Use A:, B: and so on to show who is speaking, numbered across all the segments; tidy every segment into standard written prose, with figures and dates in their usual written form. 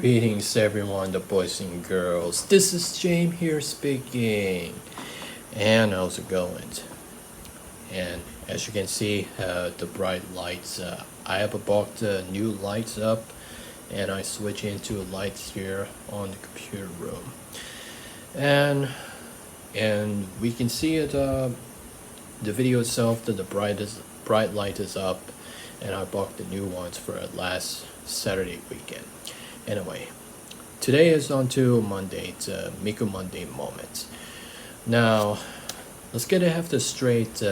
A: Greetings everyone, the boys and girls. This is James here speaking. And how's it going? And as you can see, the bright lights. I have bought the new lights up, and I switch into lights here on the computer room. And we can see it. The video itself that the bright light is up, and I bought the new ones for last Saturday weekend. Anyway, today is on to Monday. It's a Miku Monday moment. Now, let's get it half this straight.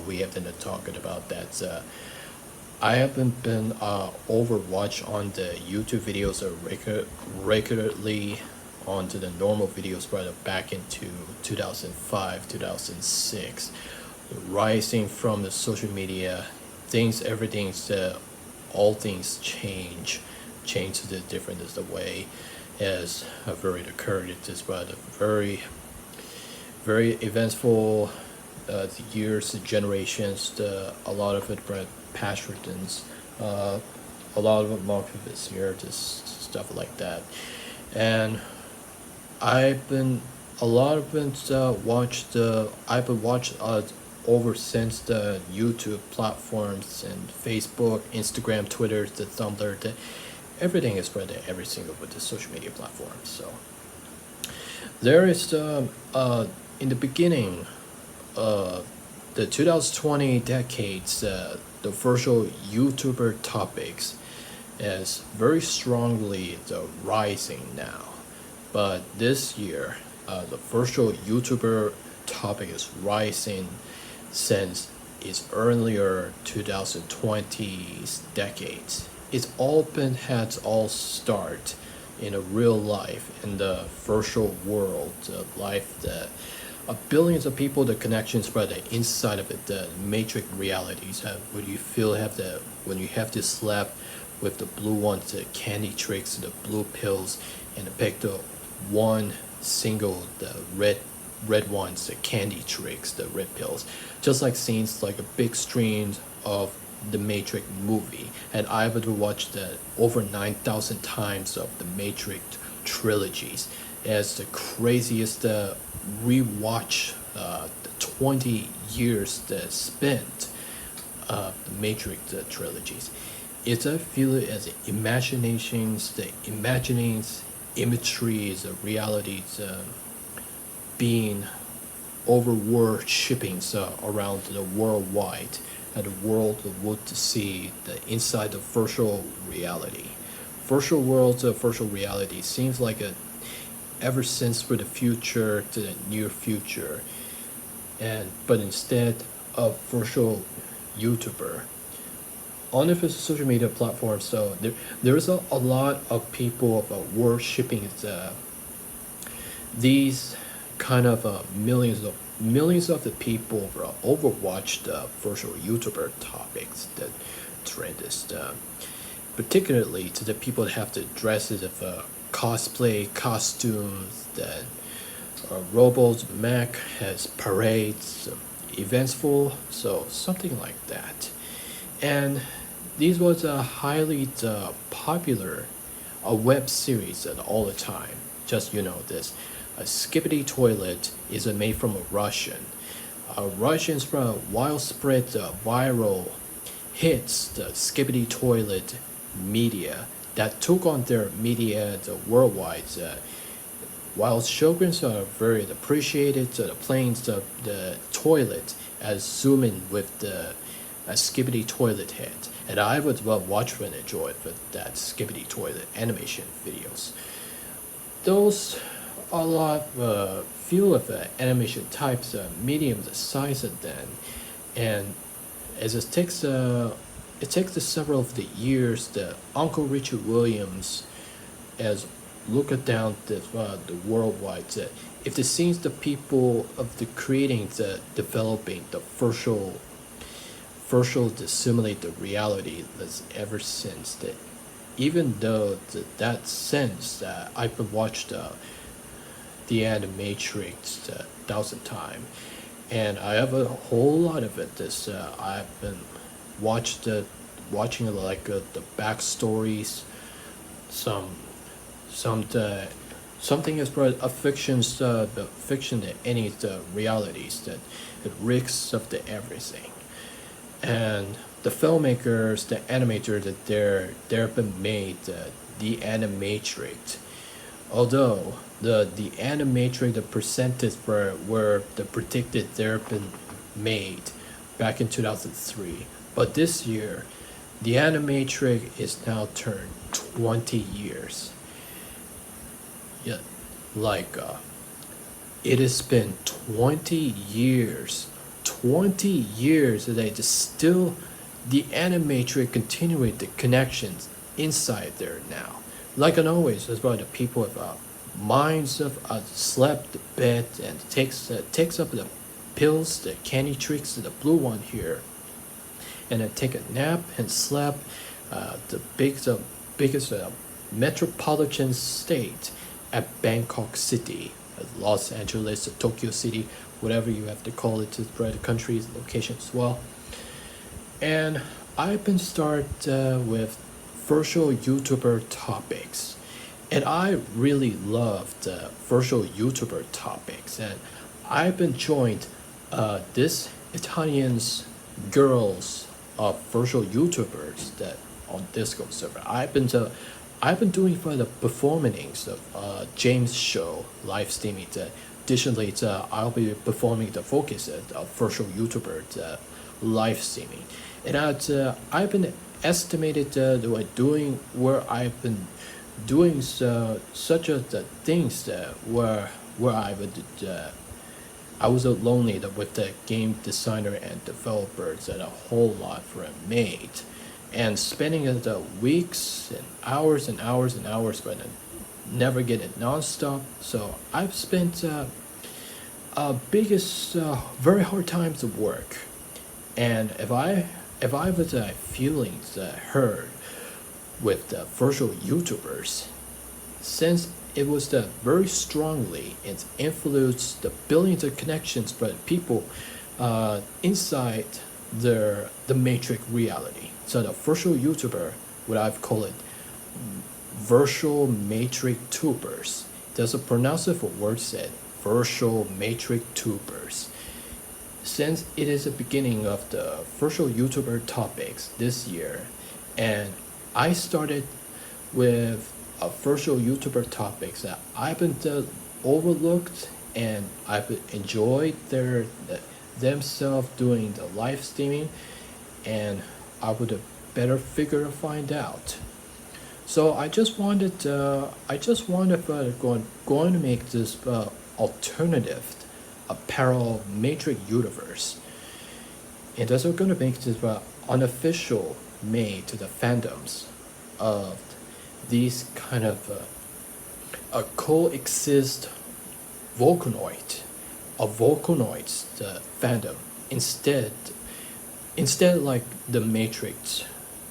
A: We have been talking about that. I haven't been overwatch on the YouTube videos regularly onto the normal videos rather back into 2005, 2006. Rising from the social media, everything's all things change to the different is the way as a very occurred. It is but a very eventful years, generations. A lot of it brought passions, a lot of it marked of this year, just stuff like that. And I've been watched over since the YouTube platforms and Facebook, Instagram, Twitter, the Tumblr, everything is spread every single with the social media platforms. So there is in the beginning, the 2020 decades, the virtual YouTuber topics is very strongly rising now. But this year, the virtual YouTuber topic is rising since its earlier 2020s decades. It's had all start in a real life, in the virtual world, life that billions of people, the connections by the inside of it, the matrix realities. When you have to slap with the blue ones, the candy tricks, the blue pills, and pick the one single, the red ones, the candy tricks, the red pills, just like scenes like a big stream of the Matrix movie. And I would watch the over 9,000 times of the Matrix trilogies as the craziest rewatch, the 20 years that spent the Matrix trilogies. I feel it as imaginations, the imaginings, imageries, the realities being over world shippings around the worldwide, and the world would see the inside the virtual reality. Virtual worlds of virtual reality seems like ever since for the future to the near future, but instead of virtual YouTuber on the social media platforms. So there's a lot of people of worshipping these kind of millions of the people overwatch the virtual YouTuber topics that trend is particularly to the people that have the dresses of cosplay costumes, that Robo's Mac has parades, eventful, so something like that. And this was a highly popular web series all the time. Just this. A skippity toilet is made from a Russian. Russians from widespread viral hits, the skippity toilet media that took on their media worldwide. While children are very appreciated, the planes, the toilet as zoom in with the skippity toilet head. And I would watch and enjoy it with that skippity toilet animation videos. Those a lot few of animation types, medium the size of them, and as it takes several of the years, the Uncle Richard Williams as look at down the worldwide. If the scenes the people of the creating the developing the virtual to simulate the reality that's ever since that, even though that sense that I've watched the Animatrix 1,000 times, and I have a whole lot of it. I've been watching like the backstories, some some something is brought a fiction's the fiction that any the realities that it risks of the everything, and the filmmakers, the animators that they're been made the animatrix. Although the animatrix, the percentage were the predicted they're been made back in 2003, but this year the animatrix is now turned 20 years. Yeah, like it has been 20 years. 20 years that they just still the animatrix continuing the connections inside there now. Like and always, as well, the people have minds of slept the bed and takes up the pills, the candy tricks, the blue one here, and then take a nap and slept. The biggest metropolitan state at Bangkok City, Los Angeles, Tokyo City, whatever you have to call it to spread the country's location as well. And I've been start with virtual YouTuber topics, and I really love the virtual YouTuber topics. And I've been joined this Italian's girls of virtual YouTubers that on Discord server. I've been doing for the performings of James' show live streaming. Additionally, I'll be performing the focus of virtual YouTuber live streaming, and I've been estimated doing where I've been doing such as the things where I was lonely with the game designer and developers that a whole lot were made, and spending the weeks and hours and hours and hours, but never get it nonstop. So I've spent biggest very hard times of work, and if I was feelings heard with the virtual YouTubers, since it was very strongly it influenced the billions of connections but people inside the matrix reality. So the virtual YouTuber, what I've called it, virtual matrix tubers. There's a pronounceable word said, virtual matrix tubers. Since it is the beginning of the virtual YouTuber topics this year, and I started with a virtual YouTuber topics that I've been overlooked, and I've enjoyed themselves doing the live streaming, and I would better figure to find out. So I just wanted going to make this alternative apparel matrix universe, and that's going to make this unofficial made to the fandoms of these kind of coexist Volcanoid of Volcanoids the fandom instead like the Matrix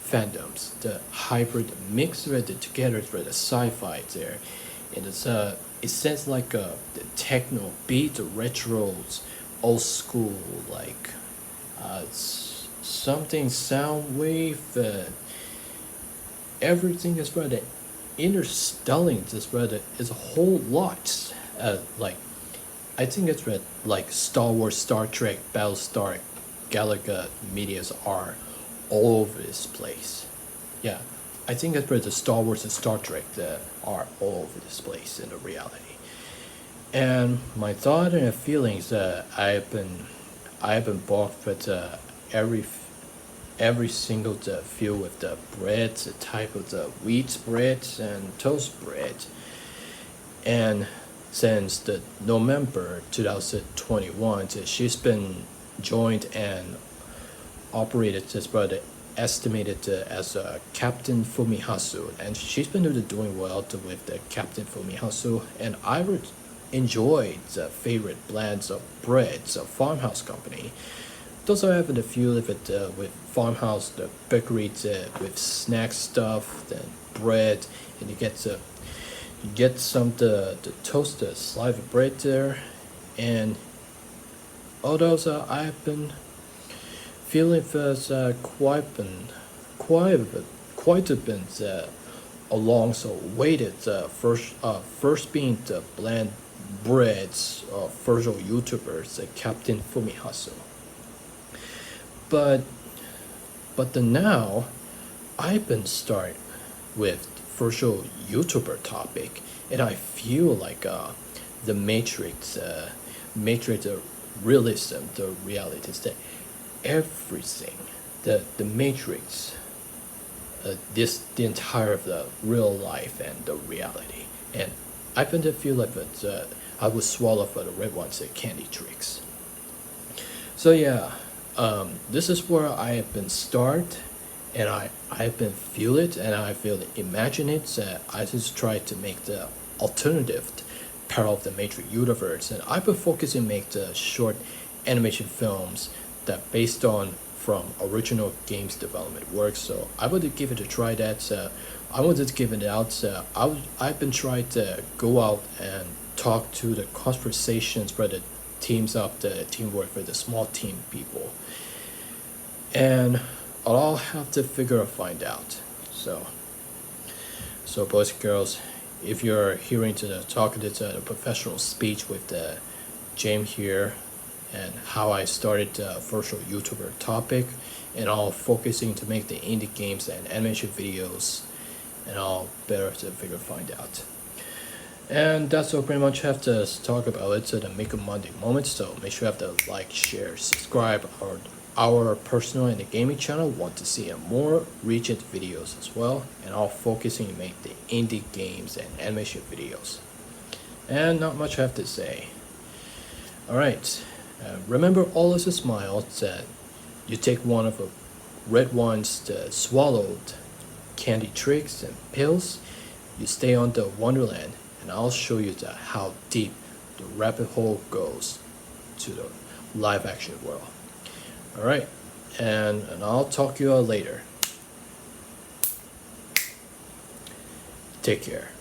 A: fandoms, the hybrid mix with it together with the sci-fi there, and it sounds like the techno beat, the retros, old school like something sound wave. Everything is rather interstelling. This rather is a whole lot. Like I think it's read like Star Wars, Star Trek, Battlestar, Galaga medias are all over this place. Yeah, I think it's read the Star Wars and Star Trek that are all over this place in the reality. And my thought and feelings that I've been bought with every single feel with the bread, the type of the wheat bread and toast bread. And since the November 2021, she's been joined and operated as brother estimated as Captain Fumi Hausu, and she's been doing well with the Captain Fumi Hausu, and I would enjoy the favorite blends of breads of Farmhouse Company. Those are having the feel of it with Farmhouse, the bakery with snack stuff, then bread, and you get some the toasted slice of bread there, and all those I've been feeling was quite a bit along so waited first being the blend breads virtual YouTubers, Captain Fumi Hausu. But now I've been starting with virtual YouTuber topic, and I feel like the Matrix realism, the reality is that everything, the Matrix, the entire of the real life and the reality, and I tend to feel like that I would swallow for the red ones, the candy tricks. So yeah, this is where I have been start, and I've been feel it, and I feel imagine it. I just try to make the alternative part of the Matrix universe, and I've been focusing make the short animation films that based on from original games development work. So I would give it a try. That I wanted to give it out. I've been trying to go out and talk to the conversations for the teams of the teamwork for the small team people, and I'll have to find out. So boys and girls, if you're hearing to the talking to the professional speech with the James here, and how I started the virtual YouTuber topic, and all focusing to make the indie games and animation videos, and all better to find out. And that's all pretty much have to talk about it to the Make a Monday moment. So make sure you have to like, share, subscribe our personal and the gaming channel. Want to see more region videos as well, and all focusing to make the indie games and animation videos. And not much I have to say. Alright, remember always a smile that you take one of the red ones that swallowed candy tricks and pills, you stay on the wonderland, and I'll show you how deep the rabbit hole goes to the live action world. Alright, and I'll talk to you all later. Take care.